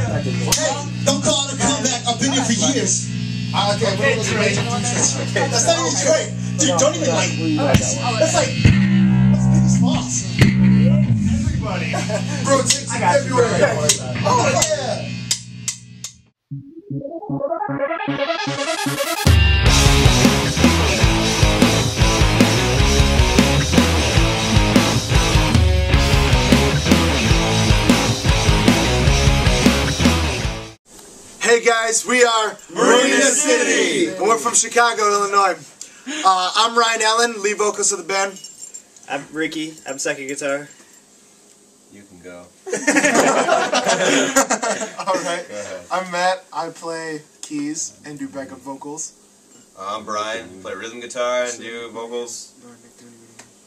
Don't call it a comeback. I've been here for years. Okay, that's not even Drake. Dude, don't even like. That's like. That's Biggie Smalls. Everybody. Bro, it's February. Oh, yeah. Hey guys, we are Marina City, and we're from Chicago, Illinois. I'm Ryan Allen, lead vocalist of the band. I'm Ricky, I'm second guitar. You can go. Alright, I'm Matt, I play keys and do backup vocals. I'm Brian, play rhythm guitar and do vocals.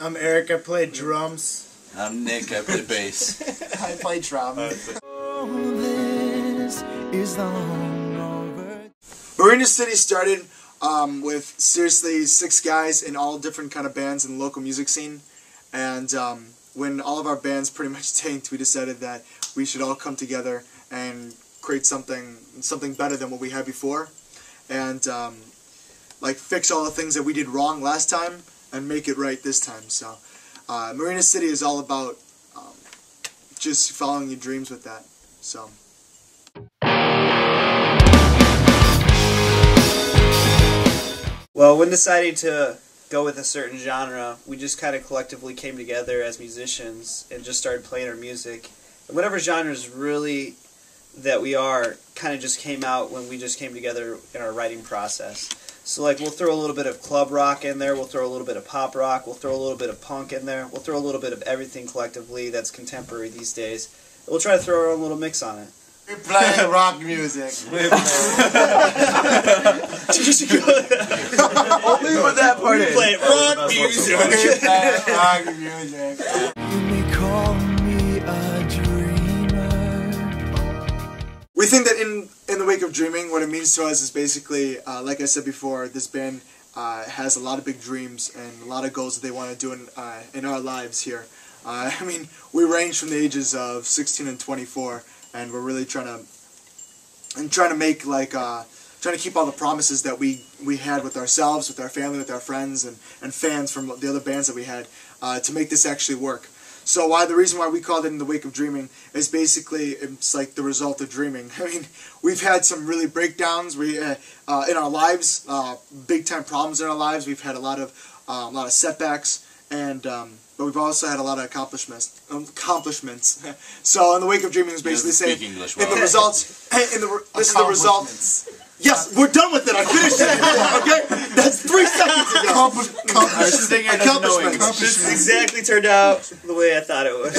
I'm Eric, I play drums. I'm Nick, I play bass. I play drums. Marina City started with seriously 6 guys in all different kind of bands in the local music scene, and when all of our bands pretty much tanked, we decided that we should all come together and create something better than what we had before, and like fix all the things that we did wrong last time and make it right this time. So Marina City is all about just following your dreams with that. So. Well, when deciding to go with a certain genre, we just kind of collectively came together as musicians and just started playing our music. And whatever genres really that we are kind of just came out when we just came together in our writing process. So like we'll throw a little bit of club rock in there, we'll throw a little bit of pop rock, we'll throw a little bit of punk in there, we'll throw a little bit of everything collectively that's contemporary these days. And we'll try to throw our own little mix on it. We're playing rock music. Only with that part in. Play rock music. We're playing rock music. You may call me a dreamer. We think that in the wake of dreaming, what it means to us is basically, like I said before, this band has a lot of big dreams and a lot of goals that they want to do in our lives here. I mean, we range from the ages of 16 and 24, and we're really trying to make like trying to keep all the promises that we had with ourselves, with our family, with our friends, and fans from the other bands that we had to make this actually work. So the reason why we called it In the Wake of Dreaming is basically it's like the result of dreaming. I mean, we've had some really breakdowns in our lives, big time problems in our lives. We've had a lot of setbacks, and but we've also had a lot of accomplishments. So In the Wake of Dreaming is basically saying in the results. This is the result. Yes, we're done with it. I finished it. Okay, that's 3 seconds ago. Accomplishments. This exactly turned out the way I thought it would.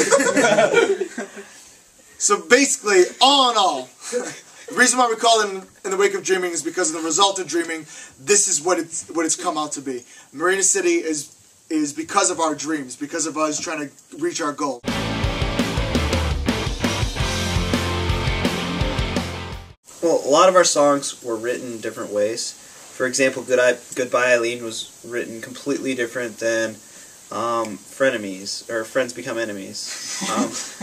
So basically, all in all, the reason why we call it In the Wake of Dreaming is because of the result of dreaming. This is what it's come out to be. Marina City is because of our dreams, because of us trying to reach our goal. Well, a lot of our songs were written different ways. For example, Goodbye Eileen was written completely different than Frenemies, or Friends Become Enemies.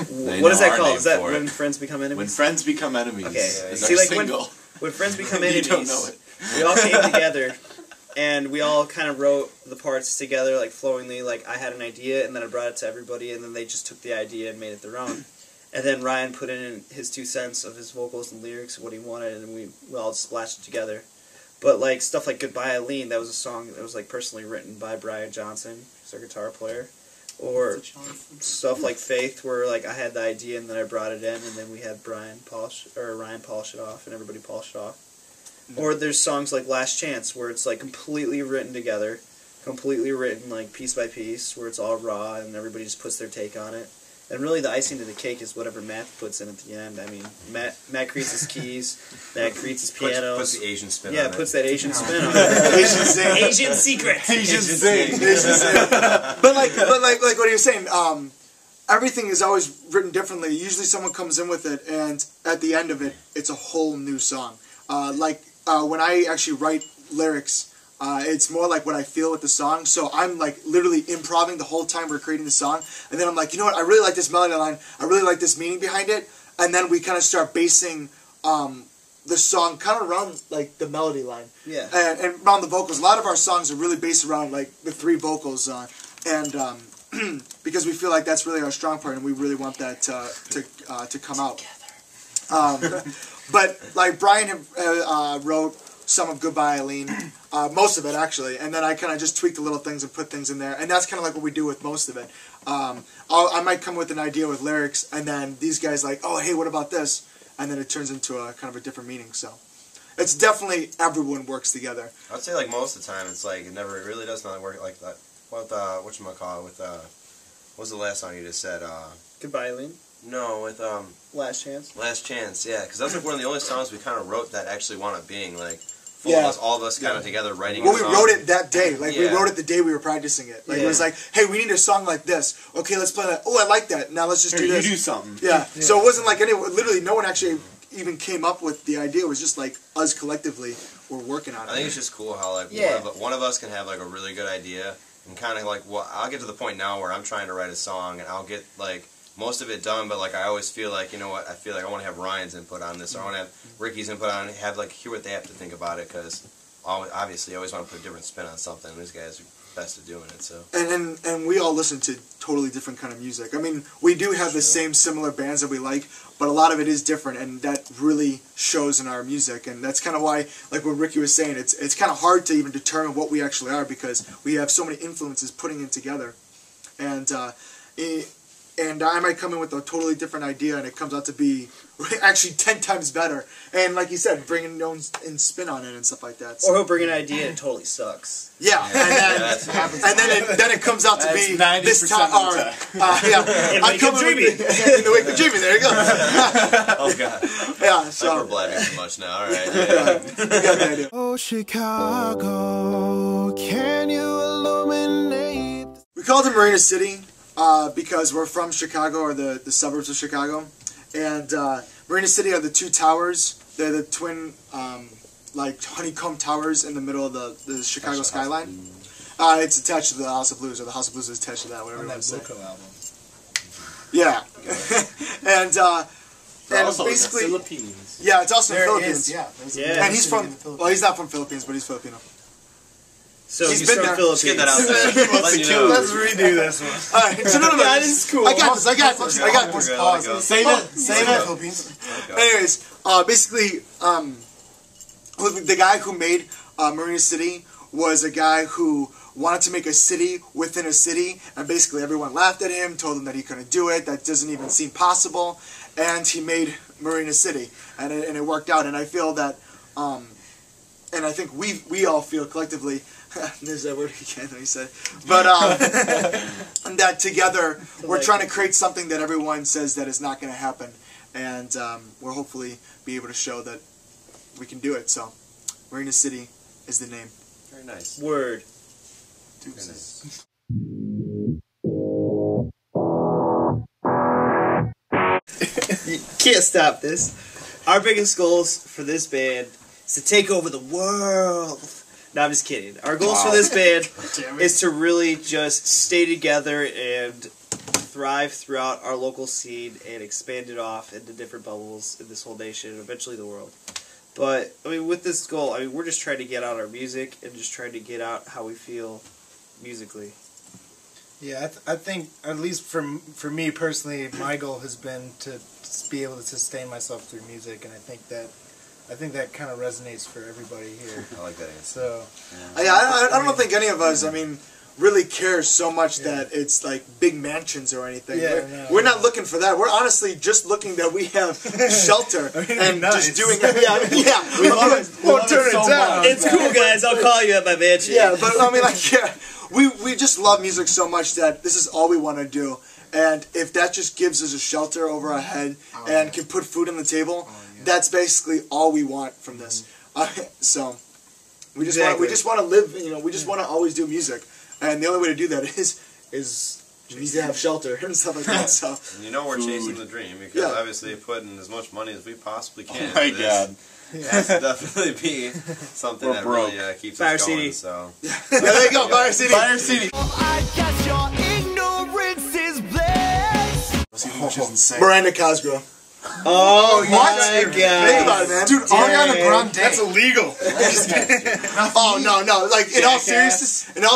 What is that called? Is that When Friends Become Enemies? When Friends Become Enemies. Okay. See, like when Friends Become Enemies, you don't know it. We all came together, and we all kind of wrote the parts together, like flowingly. Like I had an idea, and then I brought it to everybody, and then they just took the idea and made it their own. And then Ryan put in his 2 cents of his vocals and lyrics, what he wanted, and we all splashed it together. But like stuff like Goodbye Eileen, that was a song that was like personally written by Brian Johnson, who's our guitar player. Or stuff like Faith, where like I had the idea and then I brought it in, and then we had Ryan polish it off, and everybody polished it off. Or there's songs like Last Chance, where it's like completely written together, completely written like piece by piece, where it's all raw and everybody just puts their take on it. And really the icing to the cake is whatever Matt puts in at the end. I mean, Matt creates his keys, Matt creates his pianos. Puts the Asian spin on it. Yeah, puts that Asian spin on it. Asian zing. Asian secret. Asian zing. Asian zing. But like what he was saying, everything is always written differently. Usually someone comes in with it, and at the end of it, it's a whole new song. When I actually write lyrics, it's more like what I feel with the song. So I'm like literally improvising the whole time we're creating the song, and then I'm like, you know what? I really like this melody line. I really like this meaning behind it. and then we kind of start basing the song kind of around like the melody line, and around the vocals. A lot of our songs are really based around like the 3 vocals, and because we feel like that's really our strong part, and we really want that to come out. But like Brian wrote some of Goodbye Eileen, most of it actually, and then I kind of just tweaked the little things and put things in there, and that's kind of like what we do with most of it. I might come with an idea with lyrics, and then these guys like, oh hey, what about this? And then it turns into a kind of a different meaning. So it's definitely everyone works together. I'd say like most of the time it's like it really does not work like that. With whatchamacallit, with what was the last song you just said? Goodbye, Eileen. No, with Last Chance. Last Chance, yeah, because that's like one of the only songs we kind of wrote that actually wound up being like full of us, all of us kind of together writing. Well, a song. we wrote it that day. Like we wrote it the day we were practicing it. Like it was like, hey, we need a song like this. Okay, let's play that. Oh, I like that. Now let's just do this. You do something. Yeah. So it wasn't like literally no one actually even came up with the idea. It was just like us collectively were working on it. I think it's just cool how like one of us can have like a really good idea and kind of like I'll get to the point now where I'm trying to write a song and I'll get like most of it done, but like I always feel like, you know what, I feel like I want to have Ryan's input on this, or I want to have Ricky's input on it, hear what they have to think about it, because obviously I always want to put a different spin on something, and these guys are best at doing it. So and we all listen to totally different kind of music. I mean, we do have the same similar bands that we like, but a lot of it is different, and that really shows in our music. And that's kind of why, like what Ricky was saying, it's kind of hard to even determine what we actually are, because we have so many influences putting it together. And I might come in with a totally different idea, and it comes out to be actually 10 times better. And like you said, bringing your own spin on it and stuff like that. So. Or he'll bring an idea and it totally sucks. Yeah, and then it comes out to be this time. In the wake of dreaming. In the wake of dreaming. There you go. oh god. Yeah. So we're blabbing too much now. All right. You got the idea. Oh, Chicago, can you illuminate? We called it Marina City. Because we're from Chicago, or the suburbs of Chicago, and Marina City are the 2 towers. They're the twin, like honeycomb towers in the middle of the Chicago skyline. It's attached to the House of Blues, or the House of Blues is attached to that. Whatever you want to say. album. Yeah, and also basically, in the Philippines. Yeah, it's also in the There Philippines. is, yeah. And he's from. Well, he's not from Philippines, but he's Filipino. So He's he's been from there. Philippines. Let's get that out there. Letting you know. Let's redo this one. All right, so no. That is cool. I got this. I got this. Pause. Save it. Philippines. Anyways, basically, the guy who made Marina City was a guy who wanted to make a city within a city, and basically everyone laughed at him, told him that he couldn't do it, that doesn't even seem possible, and he made Marina City, and it worked out. And I feel that, and I think we all feel collectively. There's that word again that he said. But that together we're trying to create something that everyone says that is not going to happen, and we'll hopefully be able to show that we can do it. So, Marina City is the name. Very nice. Word. Very nice. You can't stop this. Our biggest goals for this band is to take over the world. No, I'm just kidding. Our goals for this band is to really just stay together and thrive throughout our local scene and expand it off into different bubbles in this whole nation and eventually the world. But, I mean, with this goal, I mean, we're just trying to get out our music and just trying to get out how we feel musically. Yeah, I think, at least for me personally, my goal has been to be able to sustain myself through music, and I think that kind of resonates for everybody here. I like that answer. So, I don't think any of us, I mean, really care so much that it's like big mansions or anything. Yeah, we're not looking for that. We're honestly just looking that we have shelter and just doing it. we won't turn it down. It's cool, guys. I'll call you at my mansion. Yeah, but I mean, like, we just love music so much that this is all we want to do. And if that just gives us a shelter over our head and can put food on the table, that's basically all we want from this. So we just want to live. You know, we just want to always do music, and the only way to do that is you need to have shelter and stuff like that. So and you know we're chasing the dream because obviously putting as much money as we possibly can. Oh my god. Has to definitely be something that really keeps us going. So there you go, Fire City. Fire City. I guess your ignorance is bliss. Miranda Cosgrove. Oh, What? my Think about it, God. man. Dude, Ariana Grande. That's illegal. Oh no, like in all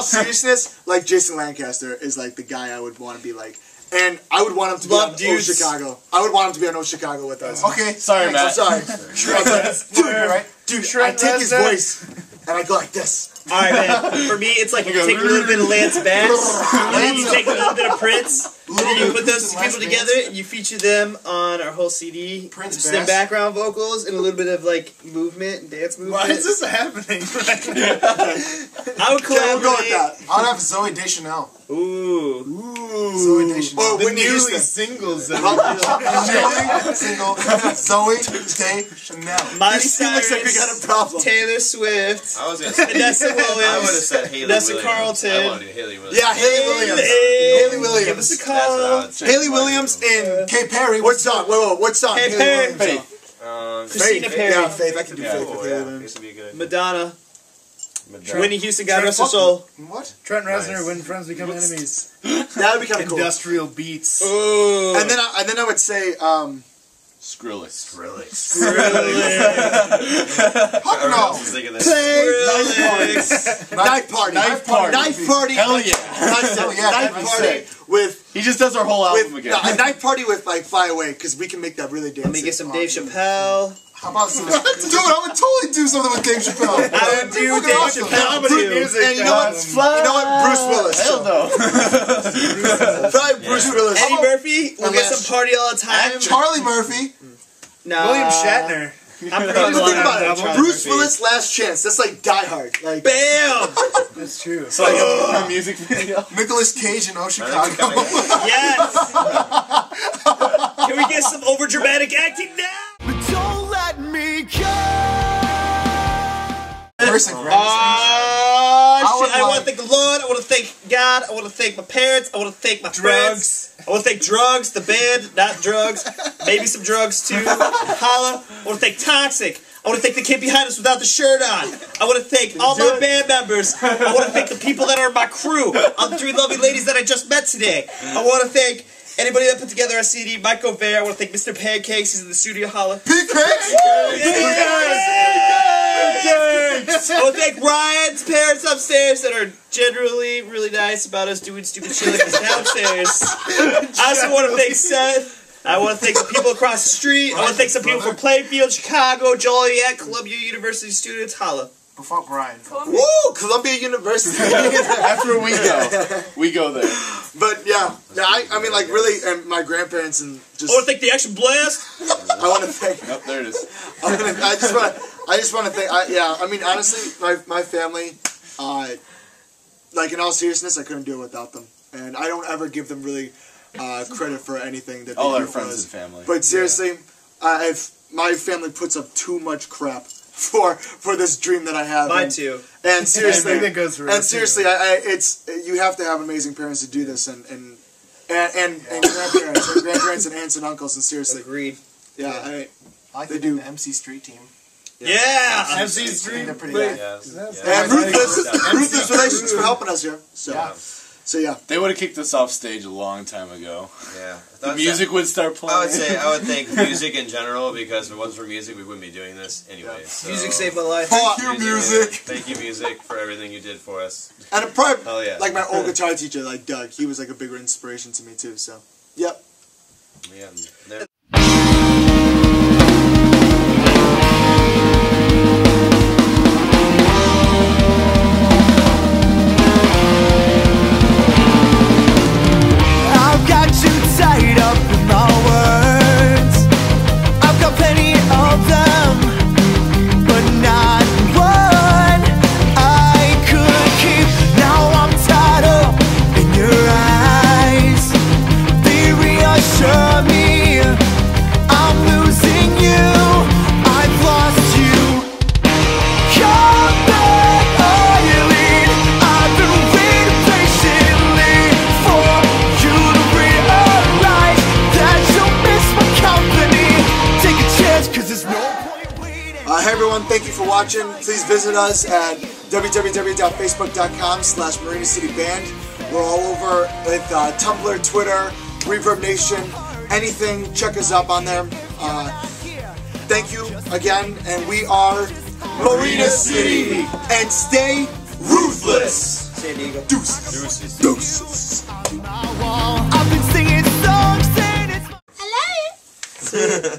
seriousness, like Jason Lancaster is like the guy I would want to be like, and I would want him to be Love on dudes. O Chicago. I would want him to be on O Chicago with us. Okay. Sorry, I'm Matt. sorry, dude. Right? Dude, I take his voice and I go like this. All right, man. For me, it's like you take a little bit of Lance Bass, and then you take a little bit of Prince, and then you put those people together, and you feature them on our whole CD. Prince Just them Bass. background vocals and a little bit of like movement, dance movement. Why is this happening? I would Okay, we'll go with collaborate. that. I'd have Zoe Deschanel. Ooh. Zoe Deschanel. Oh, The Whitney newly Houston. singles. Newly single Zoe Deschanel. Miley This team looks like we got Cyrus, a problem. Taylor Swift, I was gonna say. Vanessa I would have Williams. said Haley Vanessa Williams. Carlton. I want to do Haley Williams. Yeah, Haley Williams. Hey, Haley Williams. Give us a That's what I call. would say. Haley Williams in Katy Perry. what song? Wait, what song? Hey, Haley Perry. Williams song? Christina Faith. Perry. Yeah, Faith. I can do Yeah, Faith with cool, Haley yeah. Williams. This would be good. Madonna. Madonna. Whitney Houston, God Trent rest her Fuck- soul. What? Trent Reznor, Nice. when friends become enemies. That would be kind of cool. Industrial beats. Ooh. And then I would say Skrillex. Fuck Everyone no. else is thinking this. Knife Party. Knife Party. Knife Party. Hell yeah. That's it. Hell yeah, Knife that'd be Party sick. with He just does our whole album again. a Knife Party with like Fly Away because we can make that really dancey. Let me get some Dave Chappelle. How about some... Dude, I would totally do something with Dave Chappelle. I would do Fucking Dave awesome. Chappelle Bruce- too. music, and you know what? You know what? Bruce Willis. Hell no. Probably Bruce Willis. Eddie Murphy. We'll get Unless- some party all the time. Charlie Murphy. Nah. William Shatner. I'm Think pretty about it. Charlie Bruce Murphy. Willis, Last Chance. That's like Die Hard. Like Bam! That's true. So like a music video. Nicolas Cage in O I think we Chicago. kinda- Yes! Can we get some overdramatic acting now? But don't let me go. Mercy, Oh, would shit. I want to like- thank the Lord. I want to thank God. I want to thank my parents. I want to thank my friends. I want to thank drugs, the band, not drugs. Maybe some drugs too. Holla. I want to thank Toxic. I want to thank the kid behind us without the shirt on. I want to thank all my band members. I want to thank the people that are my crew. All the 3 lovely ladies that I just met today. I want to thank anybody that put together our CD. Mike O'Vare. I want to thank Mr. Pancakes. He's in the studio. Holla. Pancakes? I want to thank Ryan's parents upstairs that are generally really nice about us doing stupid shit like this downstairs. I also want to thank Seth. I want to thank the people across the street. I want to thank some people from Plainfield, Chicago, Joliet, Columbia University students. Holla. Fuck Brian. woo, Columbia University. After we go there. But yeah, I mean like really, and my grandparents and just I want to thank the Action Blast. I want to thank. Yep, there it is. I just want to thank. I mean, honestly, my family, like in all seriousness, I couldn't do it without them, and I don't ever give them really credit for anything that they All do our for friends us. and family. But seriously, if my family puts up too much crap for this dream that I have. Mine too. And seriously, I think that goes for and us, seriously, too. it's you have to have amazing parents to do this, and grandparents and aunts and uncles, and seriously, Agreed. yeah, I like They to do do. the MC Street team. Yeah. MC Street. They're pretty Wait. good. and ruthless relations for helping us here. So yeah, They would have kicked us off stage a long time ago. Yeah. The music would start playing. I would think music in general, because if it wasn't for music, we wouldn't be doing this anyway. So. Music saved my life. Oh, Thank you, music. Thank you, music, for everything you did for us. and a probably Hell yeah. like my old guitar teacher, like Doug, he was like a bigger inspiration to me too. So yep. Yeah. There- I've got you tied up in my words. I've got plenty of them, but not one I could keep. Now I'm tied up in your eyes. They reassure me I'm losing you. I've lost you. Come back, Eileen. I've been waiting patiently for you to realize that you'll miss my company. Take a chance, 'cause there's no point waiting. Hey everyone, thank you for watching. Please visit us at www.facebook.com/Marina City Band. We're all over with Tumblr, Twitter, Reverb Nation, anything. Check us up on there. Thank you again, and we are Marina City, and stay ruthless. San Diego. Deuces. Deuces. I've been singing songs and it's Hello?